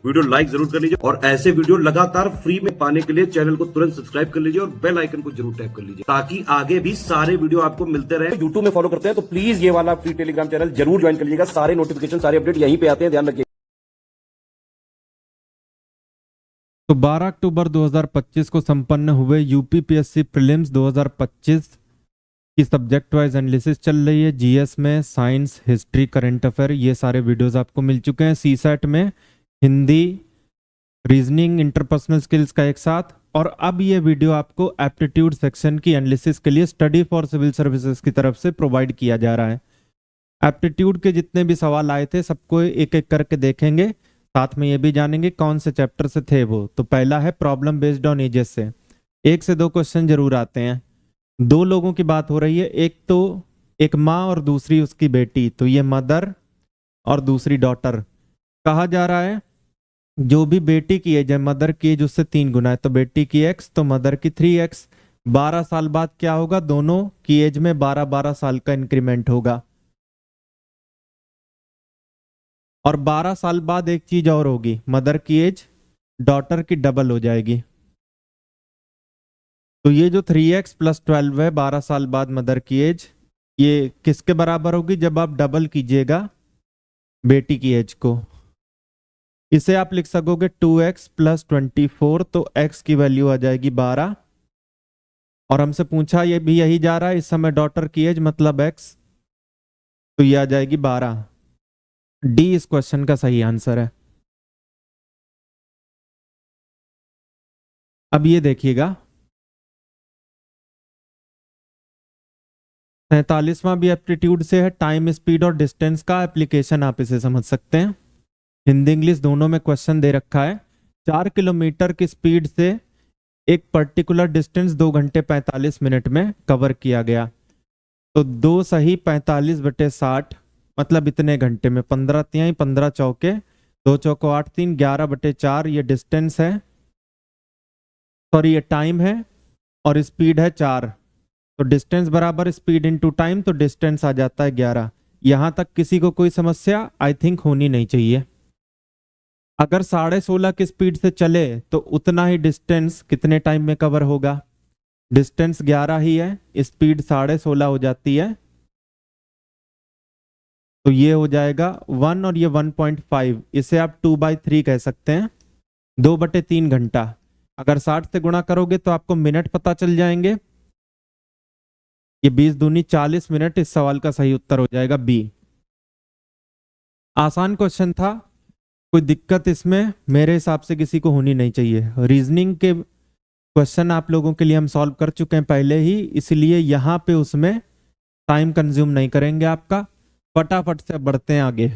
Video like जरूर कर लीजिए और ऐसे वीडियो लगातार फ्री में पाने के लिए चैनल को तुरंत सब्सक्राइब कर लीजिए और बेल आइकन को जरूर टैप कर लीजिए ताकि आगे भी सारे वीडियो आपको मिलते रहे। यूट्यूब में फॉलो करते हैं तो प्लीज ये वाला फ्री टेलीग्राम चैनल जरूर ज्वाइन कर लीजिएगा। सारे नोटिफिकेशन सारे अपडेट यहीं पे आते हैं, ध्यान रखिए। तो 12 अक्टूबर 2025 को संपन्न हुए यूपीपीएससी प्रीलिम्स 2025 की सब्जेक्ट वाइज एनालिसिस चल रही है। जीएस में साइंस, हिस्ट्री, करंट अफेयर, ये सारे वीडियोस आपको मिल चुके हैं। सीसैट में हिंदी, रीजनिंग, इंटरपर्सनल स्किल्स का एक साथ। और अब ये वीडियो आपको एप्टीट्यूड सेक्शन की एनालिसिस के लिए स्टडी फॉर सिविल सर्विसेज की तरफ से प्रोवाइड किया जा रहा है। एप्टीट्यूड के जितने भी सवाल आए थे सबको एक एक करके देखेंगे, साथ में ये भी जानेंगे कौन से चैप्टर से थे वो। तो पहला है प्रॉब्लम बेस्ड ऑन एजेस से। 1 से 2 क्वेश्चन जरूर आते हैं। 2 लोगों की बात हो रही है, एक तो एक माँ और दूसरी उसकी बेटी, तो ये मदर और दूसरी डॉटर। कहा जा रहा है जो भी बेटी की एज है, मदर की एज उससे 3 गुना है, तो बेटी की x तो मदर की 3x। 12 साल बाद क्या होगा, दोनों की एज में 12-12 साल का इंक्रीमेंट होगा। और 12 साल बाद एक चीज और होगी, मदर की एज डॉटर की डबल हो जाएगी। तो ये जो 3x + 12 है, 12 साल बाद मदर की एज, ये किसके बराबर होगी जब आप डबल कीजिएगा बेटी की एज को। इसे आप लिख सकोगे 2x + 24, तो x की वैल्यू आ जाएगी 12। और हमसे पूछा ये भी यही जा रहा है, इस समय डॉटर की एज मतलब x, तो ये आ जाएगी 12। डी इस क्वेश्चन का सही आंसर है। अब ये देखिएगा 47वां भी एप्टीट्यूड से है। टाइम, स्पीड और डिस्टेंस का एप्लीकेशन आप इसे समझ सकते हैं। हिंदी इंग्लिश दोनों में क्वेश्चन दे रखा है। 4 किलोमीटर की स्पीड से एक पर्टिकुलर डिस्टेंस 2 घंटे 45 मिनट में कवर किया गया। तो 2 सही 45/60 मतलब इतने घंटे में। 15 तिहाई 15 चौके 2 चौको 8 3 11/4 ये डिस्टेंस है, सॉरी ये टाइम है, और स्पीड है 4। तो डिस्टेंस बराबर स्पीड इनटू टाइम, तो डिस्टेंस आ जाता है 11। यहां तक किसी को कोई समस्या आई थिंक होनी नहीं चाहिए। अगर 16.5 की स्पीड से चले तो उतना ही डिस्टेंस कितने टाइम में कवर होगा। डिस्टेंस 11 ही है, स्पीड 16.5 हो जाती है, तो ये हो जाएगा 1 और ये 1.5। इसे आप 2/3 कह सकते हैं, 2/3 घंटा। अगर 60 से गुणा करोगे तो आपको मिनट पता चल जाएंगे। ये 20 दूनी 40 मिनट। इस सवाल का सही उत्तर हो जाएगा बी। आसान क्वेश्चन था, कोई दिक्कत इसमें मेरे हिसाब से किसी को होनी नहीं चाहिए। रीजनिंग के क्वेश्चन आप लोगों के लिए हम सॉल्व कर चुके हैं पहले ही, इसलिए यहां पे उसमें टाइम कंज्यूम नहीं करेंगे आपका। फटाफट से बढ़ते हैं आगे।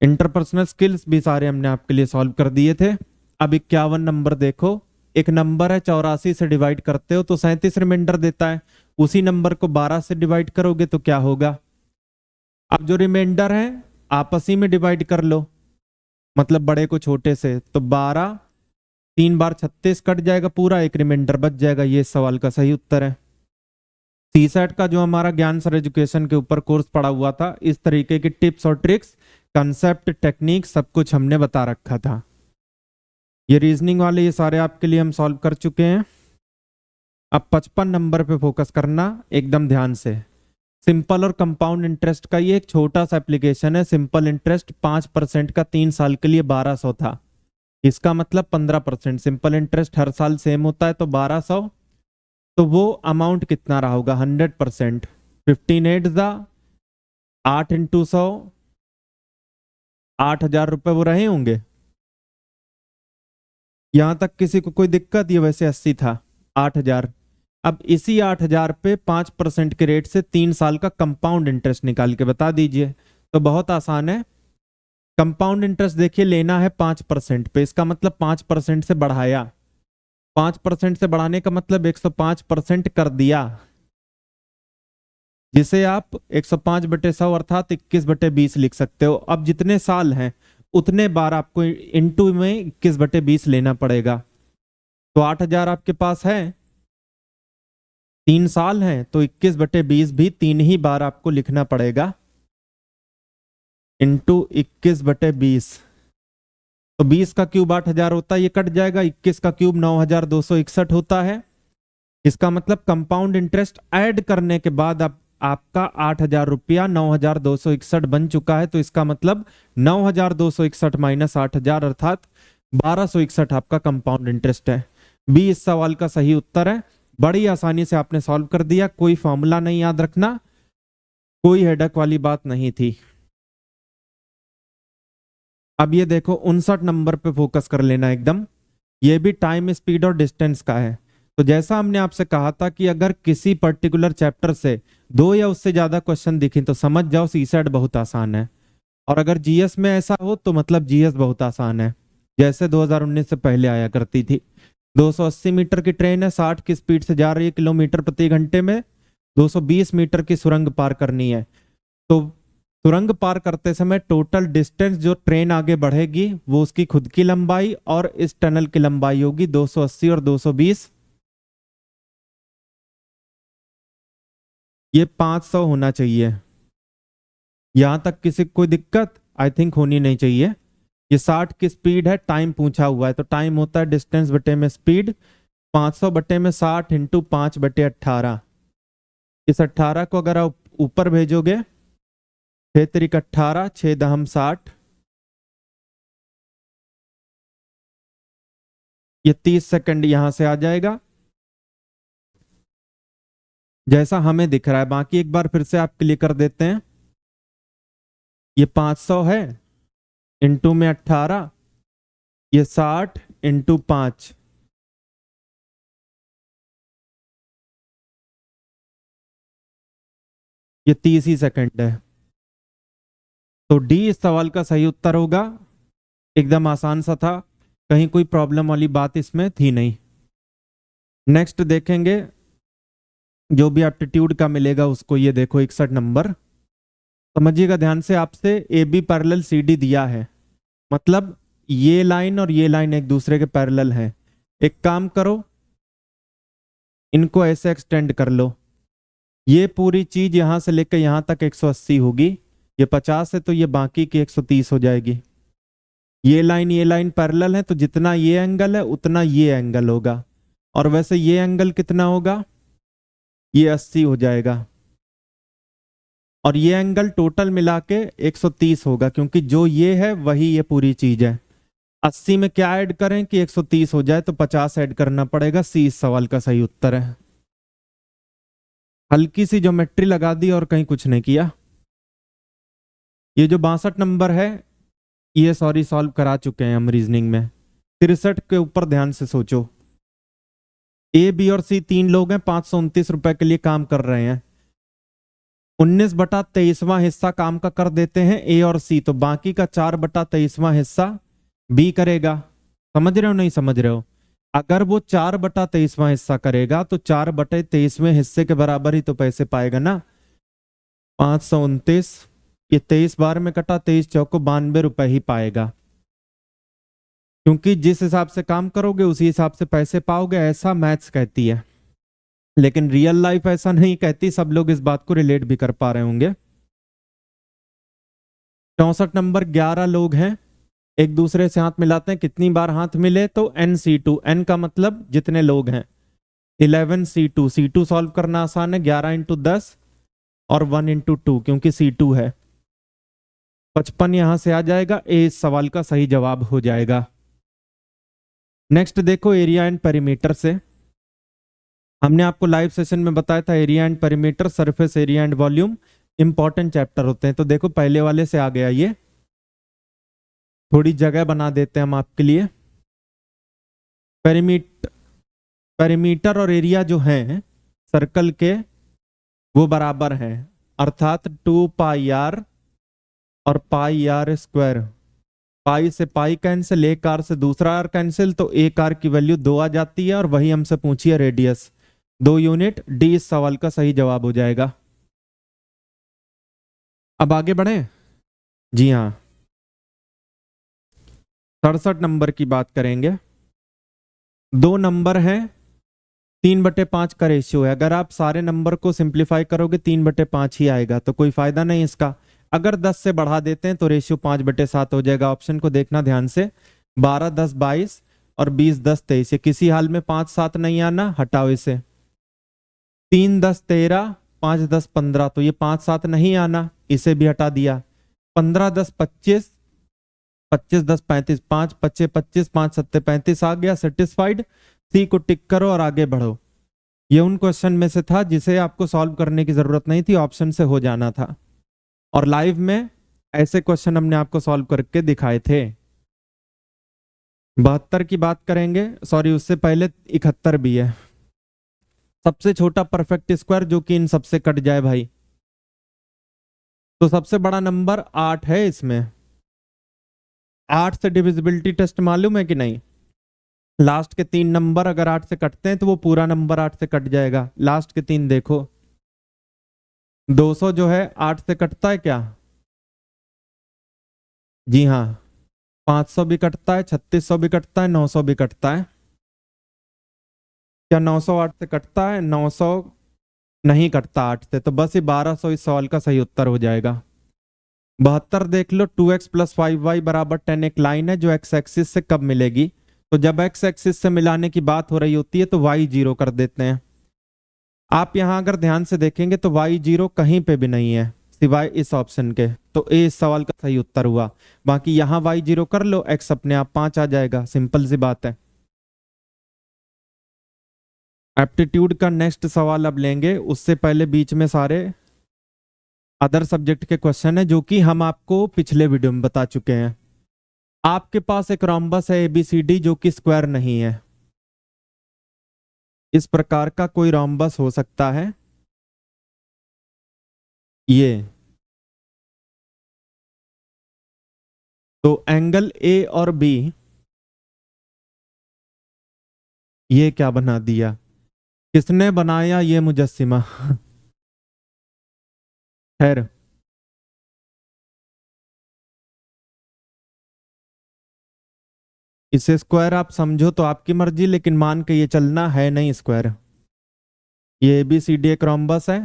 इंटरपर्सनल स्किल्स भी सारे हमने आपके लिए सॉल्व कर दिए थे। अब 51 नंबर देखो। एक नंबर है 84 से डिवाइड करते हो तो 37 रिमाइंडर देता है। उसी नंबर को 12 से डिवाइड करोगे तो क्या होगा। अब जो रिमाइंडर है आपस ही में डिवाइड कर लो, मतलब बड़े को छोटे से। तो 12 3 बार 36 कट जाएगा पूरा, एक रिमाइंडर बच जाएगा। ये सवाल का सही उत्तर है। सीसैट का जो हमारा ज्ञान सर एजुकेशन के ऊपर कोर्स पड़ा हुआ था, इस तरीके की टिप्स और ट्रिक्स, कंसेप्ट, टेक्निक सब कुछ हमने बता रखा था। ये रीजनिंग वाले ये सारे आपके लिए हम सॉल्व कर चुके हैं। अब 55 नंबर पे फोकस करना एकदम ध्यान से। सिंपल और कंपाउंड इंटरेस्ट का ये एक छोटा सा एप्लीकेशन है। सिंपल इंटरेस्ट 5% का 3 साल के लिए 1200 था, इसका मतलब 15%। सिंपल इंटरेस्ट हर साल सेम होता है तो 1200, तो वो अमाउंट कितना रहा होगा 100%। 15 8 8 × 100 8,000 रुपए वो रहे होंगे। यहां तक किसी को कोई दिक्कत, ये वैसे 80 था 8,000। अब इसी 8,000 पे 5% के रेट से 3 साल का कंपाउंड इंटरेस्ट निकाल के बता दीजिए। तो बहुत आसान है। कंपाउंड इंटरेस्ट देखिए लेना है 5% पे, इसका मतलब 5% से बढ़ाया। 5% से बढ़ाने का मतलब 105% कर दिया, जिसे आप 105/100 अर्थात 21/20 लिख सकते हो। अब जितने साल हैं उतने बार आपको इनटू में 21/20 लेना पड़ेगा। तो 8,000 आपके पास है, 3 साल हैं, तो 21/20 भी 3 ही बार आपको लिखना पड़ेगा। इंटू 21/20, तो 20 का क्यूब 8000 होता है, ये कट जाएगा। 21 का क्यूब 9261 होता है। इसका मतलब कंपाउंड इंटरेस्ट ऐड करने के बाद अब आपका 8000 रुपया 9261 बन चुका है। तो इसका मतलब 9261 माइनस 8000 अर्थात 1261 आपका कंपाउंड इंटरेस्ट है। बी इस सवाल का सही उत्तर है। बड़ी आसानी से आपने सॉल्व कर दिया, कोई फॉर्मूला नहीं याद रखना, कोई हेडक वाली बात नहीं थी। अब ये देखो 59 नंबर पे फोकस कर लेना एकदम। ये भी टाइम, स्पीड और डिस्टेंस का है। तो जैसा हमने आपसे कहा था कि अगर किसी पर्टिकुलर चैप्टर से 2 या उससे ज्यादा क्वेश्चन दिखे तो समझ जाओ सीसैट बहुत आसान है। और अगर जीएस में ऐसा हो तो मतलब जीएस बहुत आसान है, जैसे 2019 से पहले आया करती थी। 280 मीटर की ट्रेन है, 60 की स्पीड से जा रही है किलोमीटर प्रति घंटे में, 220 मीटर की सुरंग पार करनी है। तो सुरंग पार करते समय टोटल डिस्टेंस जो ट्रेन आगे बढ़ेगी वो उसकी खुद की लंबाई और इस टनल की लंबाई होगी 280 और 220। ये 500 होना चाहिए। यहां तक किसी कोई दिक्कत आई थिंक होनी नहीं चाहिए। ये 60 की स्पीड है, टाइम पूछा हुआ है, तो टाइम होता है डिस्टेंस बटे में स्पीड। 500 बटे में 60 इंटू 5/18। इस 18 को अगर आप ऊपर भेजोगे 6 तिरिक 18, 6 दहम 60, ये 30 सेकंड यहां से आ जाएगा जैसा हमें दिख रहा है। बाकी एक बार फिर से आप क्लियर कर देते हैं। ये 500 है, इंटू में 18, ये 60 इंटू 5, ये 30 ही सेकंड है। तो डी इस सवाल का सही उत्तर होगा। एकदम आसान सा था, कहीं कोई प्रॉब्लम वाली बात इसमें थी नहीं। नेक्स्ट देखेंगे जो भी एप्टीट्यूड का मिलेगा उसको। ये देखो 61 नंबर, समझिएगा ध्यान से। आपसे A B parallel C D दिया है, मतलब ये लाइन और ये लाइन एक दूसरे के पैरेलल है। एक काम करो, इनको ऐसे एक्सटेंड कर लो। ये पूरी चीज यहां से लेकर यहां तक 180 होगी, ये 50 है तो ये बाकी की 130 हो जाएगी। ये लाइन पैरेलल है तो जितना ये एंगल है उतना ये एंगल होगा, और वैसे ये एंगल कितना होगा, ये 80 हो जाएगा। और ये एंगल टोटल मिला के 130 होगा, क्योंकि जो ये है वही ये पूरी चीज है। 80 में क्या ऐड करें कि 130 हो जाए, तो 50 ऐड करना पड़ेगा। सी इस सवाल का सही उत्तर है। हल्की सी ज्योमेट्री लगा दी और कहीं कुछ नहीं किया। ये जो 62 नंबर है ये सॉरी सॉल्व करा चुके हैं हम रीजनिंग में। 63 के ऊपर ध्यान से सोचो। ए बी और सी 3 लोग हैं, 529 रुपए के लिए काम कर रहे हैं। 19/23वां हिस्सा काम का कर देते हैं ए और सी, तो बाकी का 4/23वां हिस्सा बी करेगा। समझ रहे हो नहीं समझ रहे हो? अगर वो 4/23वां हिस्सा करेगा तो 4/23वें हिस्से के बराबर ही तो पैसे पाएगा ना। 529, ये 23 बार में कटा, 23 चौको 92 रुपए ही पाएगा, क्योंकि जिस हिसाब से काम करोगे उसी हिसाब से पैसे पाओगे, ऐसा मैथ्स कहती है। लेकिन रियल लाइफ ऐसा नहीं कहती, सब लोग इस बात को रिलेट भी कर पा रहे होंगे। 64 नंबर, 11 लोग हैं, एक दूसरे से हाथ मिलाते हैं। कितनी बार हाथ मिले, तो NC2, N का मतलब जितने लोग हैं। 11C2, C2 सॉल्व करना आसान है, 11 इंटू 10 और 1 इंटू 2, क्योंकि C2 है। 55 यहां से आ जाएगा, ए इस सवाल का सही जवाब हो जाएगा। नेक्स्ट देखो एरिया एंड पेरीमीटर से। हमने आपको लाइव सेशन में बताया था area and perimeter, surface area and volume important chapter होते हैं। तो देखो पहले वाले से आ गया ये, थोड़ी जगह बना देते हैं हम आपके लिए। पेरीमीटर और एरिया जो है सर्कल के वो बराबर है, अर्थात 2πr और πr²। पाई से पाई कैंसिल, एक आर से दूसरा आर कैंसिल, तो एक आर की वैल्यू 2 आ जाती है। और वही हमसे पूछी है रेडियस 2 यूनिट। डी इस सवाल का सही जवाब हो जाएगा। अब आगे बढ़े। जी हाँ, 67 नंबर की बात करेंगे। 2 नंबर हैं, 3/5 का रेशियो है। अगर आप सारे नंबर को सिंप्लीफाई करोगे 3/5 ही आएगा, तो कोई फायदा नहीं इसका। अगर 10 से बढ़ा देते हैं तो रेशियो 5/7 हो जाएगा। ऑप्शन को देखना ध्यान से, 12 10 22 और 20 10 23। ये किसी हाल में 5 7 नहीं आना, हटाओ इसे। 3 10 13, 5 10 15, तो ये 5 7 नहीं आना, इसे भी हटा दिया। 15 10 25, 25 10 35, 5 25 25, 5 7 35 आ गया। सेटिस्फाइड, सी को टिक करो और आगे बढ़ो। ये उन क्वेश्चन में से था जिसे आपको सॉल्व करने की जरूरत नहीं थी, ऑप्शन से हो जाना था। और लाइव में ऐसे क्वेश्चन हमने आपको सॉल्व करके दिखाए थे। 72 की बात करेंगे, सॉरी उससे पहले 71 भी है। सबसे छोटा परफेक्ट स्क्वायर जो कि इन सबसे कट जाए भाई, तो सबसे बड़ा नंबर 8 है इसमें। 8 से डिविजिबिलिटी टेस्ट मालूम है कि नहीं? लास्ट के 3 नंबर अगर 8 से कटते हैं तो वो पूरा नंबर 8 से कट जाएगा। लास्ट के 3 देखो, 200 जो है 8 से कटता है क्या? जी हाँ। 500 भी कटता है, 3600 भी कटता है, 900 भी कटता है। क्या 900 8 से कटता है? 900 नहीं कटता 8 से, तो बस ये 1200 इस सवाल का सही उत्तर हो जाएगा। 72 देख लो, 2x + 5y = 10 एक लाइन है जो x एक्सिस से कब मिलेगी? तो जब x एक्सिस से मिलाने की बात हो रही होती है तो y 0 कर देते हैं। आप यहां अगर ध्यान से देखेंगे तो y 0 कहीं पे भी नहीं है सिवाय इस ऑप्शन के, तो ए इस सवाल का सही उत्तर हुआ। बाकी यहां y 0 कर लो, x अपने आप 5 आ जाएगा, सिंपल सी बात है। एप्टीट्यूड का नेक्स्ट सवाल अब लेंगे, उससे पहले बीच में सारे अदर सब्जेक्ट के क्वेश्चन है जो कि हम आपको पिछले वीडियो में बता चुके हैं। आपके पास एक रोम्बस है ABCD जो कि स्क्वायर नहीं है। इस प्रकार का कोई रोम्बस हो सकता है ये, तो एंगल A और B, ये क्या बना दिया? किसने बनाया ये मुजस्सिमा? खैर, इसे स्क्वायर आप समझो तो आपकी मर्जी, लेकिन मान के ये चलना है नहीं स्क्वायर। ये ABCD एक रोम्बस है,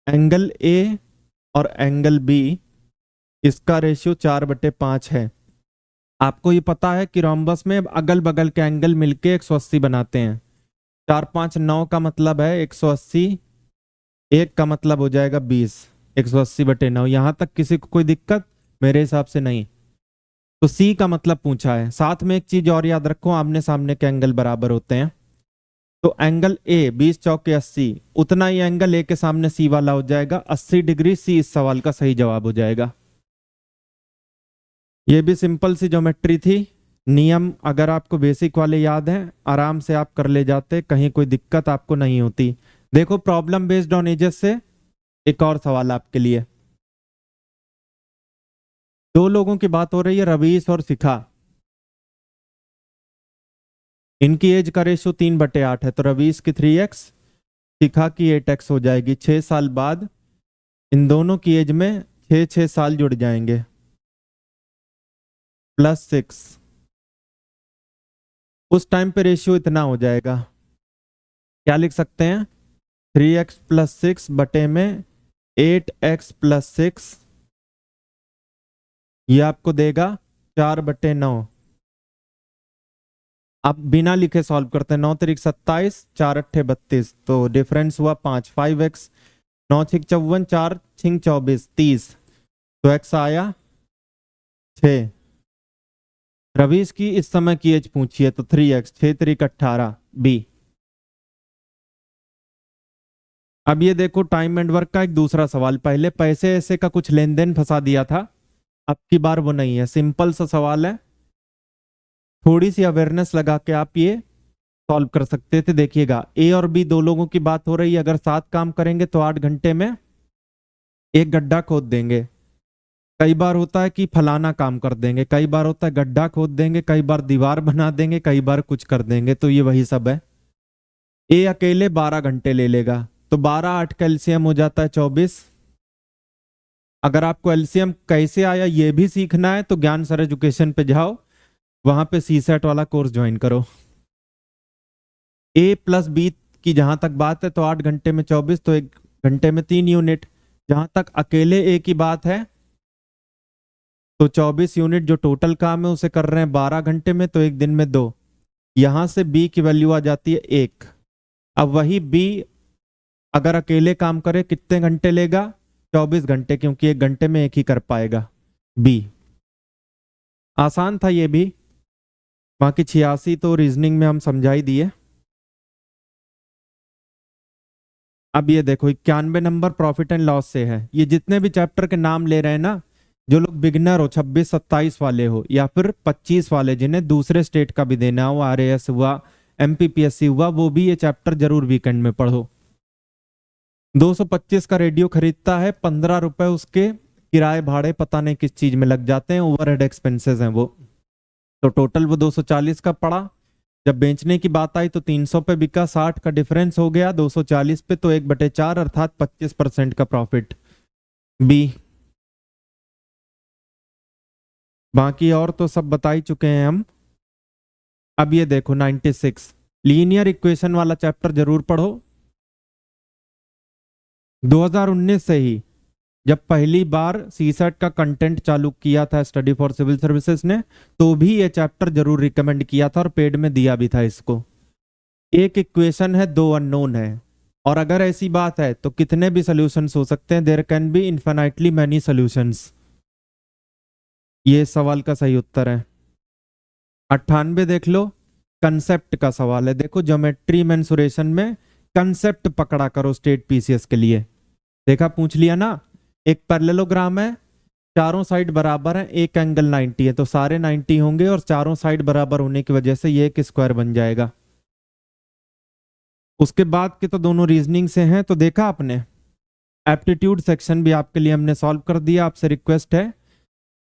एंगल A और एंगल B, इसका रेशियो 4/5 है। आपको ये पता है कि रोम्बस में अगल बगल के एंगल मिलके 180 बनाते हैं। 4 5 9 का मतलब है 180, 1 का मतलब हो जाएगा 20, 180/9। यहां तक किसी को कोई दिक्कत? मेरे हिसाब से नहीं। तो सी का मतलब पूछा है। साथ में एक चीज और याद रखो, आमने सामने के एंगल बराबर होते हैं। तो एंगल ए 20 चौके 80, उतना ही एंगल ए के सामने सी वाला हो जाएगा 80 डिग्री। सी इस सवाल का सही जवाब हो जाएगा। ये भी सिंपल सी ज्योमेट्री थी। नियम अगर आपको बेसिक वाले याद हैं, आराम से आप कर ले जाते, कहीं कोई दिक्कत आपको नहीं होती। देखो प्रॉब्लम बेस्ड ऑन एजेस से एक और सवाल आपके लिए। 2 लोगों की बात हो रही है, रवीश और शिखा। इनकी एज का रेशियो 3/8 है, तो रवीश की 3x, शिखा की 8x हो जाएगी। 6 साल बाद इन दोनों की एज में 6 साल जुड़ जाएंगे, +6। उस टाइम पे रेशियो इतना हो जाएगा, क्या लिख सकते हैं? 3x + 6 बटे में 8x + 6, ये आपको देगा 4/9। अब बिना लिखे सॉल्व करते हैं। 9 3 27, 4 8 32, तो डिफरेंस हुआ 5, 5x। 9 6 54, 4 6 24, 30, तो x आया 6। रवीश की इस समय की एज पूछी है, तो 3x, 6 3 18 b। अब ये देखो टाइम एंड वर्क का एक दूसरा सवाल। पहले पैसे ऐसे का कुछ लेन देन फंसा दिया था, अब की बार वो नहीं है, सिंपल सा सवाल है। थोड़ी सी अवेयरनेस लगा के आप ये सॉल्व कर सकते थे। देखिएगा, ए और बी 2 लोगों की बात हो रही है, अगर 7 काम करेंगे तो 8 घंटे में एक गड्ढा खोद देंगे। कई बार होता है कि फलाना काम कर देंगे, कई बार होता है गड्ढा खोद देंगे, कई बार दीवार बना देंगे, कई बार कुछ कर देंगे, तो ये वही सब है। ए अकेले 12 घंटे ले लेगा, तो 12 8 का एलसीएम हो जाता है 24। अगर आपको एलसीएम कैसे आया ये भी सीखना है तो ज्ञान सर एजुकेशन पे जाओ, वहां पे सीसेट वाला कोर्स ज्वाइन करो। ए प्लस बी की जहां तक बात है तो 8 घंटे में 24, तो 1 घंटे में 3 यूनिट। जहां तक अकेले ए की बात है तो 24 यूनिट जो टोटल काम है उसे कर रहे हैं 12 घंटे में, तो एक दिन में 2। यहां से बी की वैल्यू आ जाती है 1। अब वही बी अगर अकेले काम करे कितने घंटे लेगा? 24 घंटे, क्योंकि 1 घंटे में एक ही कर पाएगा बी। आसान था ये भी। बाकी 86 तो रीजनिंग में हम समझा ही दिए। अब ये देखो 91 नंबर प्रॉफिट एंड लॉस से है। ये जितने भी चैप्टर के नाम ले रहे हैं ना, जो लोग बिगनर हो, 26-27 वाले हो या फिर 25 वाले जिन्हें दूसरे स्टेट का भी देना हो, RAS हुआ, MPPSC हुआ, वो भी ये चैप्टर जरूर वीकेंड में पढ़ो। 225 का रेडियो खरीदता है, 15 रुपए उसके किराए भाड़े पता नहीं किस चीज में लग जाते हैं, ओवरहेड एक्सपेंसेस हैं वो। तो टोटल वो 240 का पड़ा। जब बेचने की बात आई तो 300 पे बिका, 60 का डिफरेंस हो गया 240 पे, तो 1/4 अर्थात 25% का प्रॉफिट बी। बाकी और तो सब बता ही चुके हैं हम। अब ये देखो 96 लीनियर इक्वेशन वाला चैप्टर जरूर पढ़ो। 2019 से ही जब पहली बार सीसेट का कंटेंट चालू किया था स्टडी फॉर सिविल सर्विसेज ने, तो भी ये चैप्टर जरूर रिकमेंड किया था और पेड में दिया भी था इसको। एक इक्वेशन है, 2 अननोन है, और अगर ऐसी बात है तो कितने भी सॉल्यूशंस हो सकते हैं। There can be infinitely many solutions. ये सवाल का सही उत्तर है। 98 देख लो, कंसेप्ट का सवाल है। देखो ज्योमेट्री मेंसुरेशन में कंसेप्ट पकड़ा करो स्टेट PCS के लिए। देखा, पूछ लिया ना। एक पैरेललोग्राम है, चारों साइड बराबर है, एक एंगल 90 है, तो सारे 90 होंगे और चारों साइड बराबर होने की वजह से ये एक स्क्वायर बन जाएगा। उसके बाद के तो दोनों रीजनिंग से हैं। तो देखा आपने, एप्टीट्यूड सेक्शन भी आपके लिए हमने सॉल्व कर दिया। आपसे रिक्वेस्ट है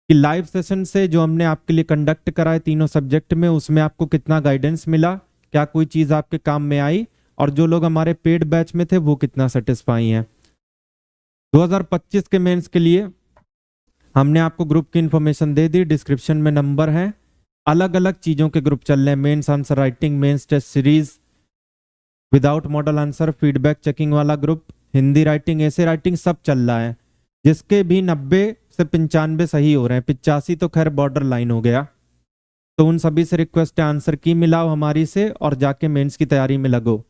कि लाइव सेशन से जो हमने आपके लिए कंडक्ट कराए तीनों सब्जेक्ट में, उसमें आपको कितना गाइडेंस मिला, क्या कोई चीज आपके काम में आई, और जो लोग हमारे पेड बैच में थे वो कितना सेटिस्फाई हैं। 2025 के मेंस के लिए हमने आपको ग्रुप की इंफॉर्मेशन दे दी, डिस्क्रिप्शन में नंबर है। अलग अलग चीजों के ग्रुप चल रहे हैं, mains answer writing, mains test series, without model answer, feedback checking वाला ग्रुप, हिंदी राइटिंग, ऐसे राइटिंग, सब चल रहा है, जिसके भी 90 से 95 सही हो रहे हैं। 85 तो खैर बॉर्डर लाइन हो गया। तो उन सभी से रिक्वेस्ट है, आंसर की मिलाओ हमारी से और जाके मेंस की तैयारी में लगो।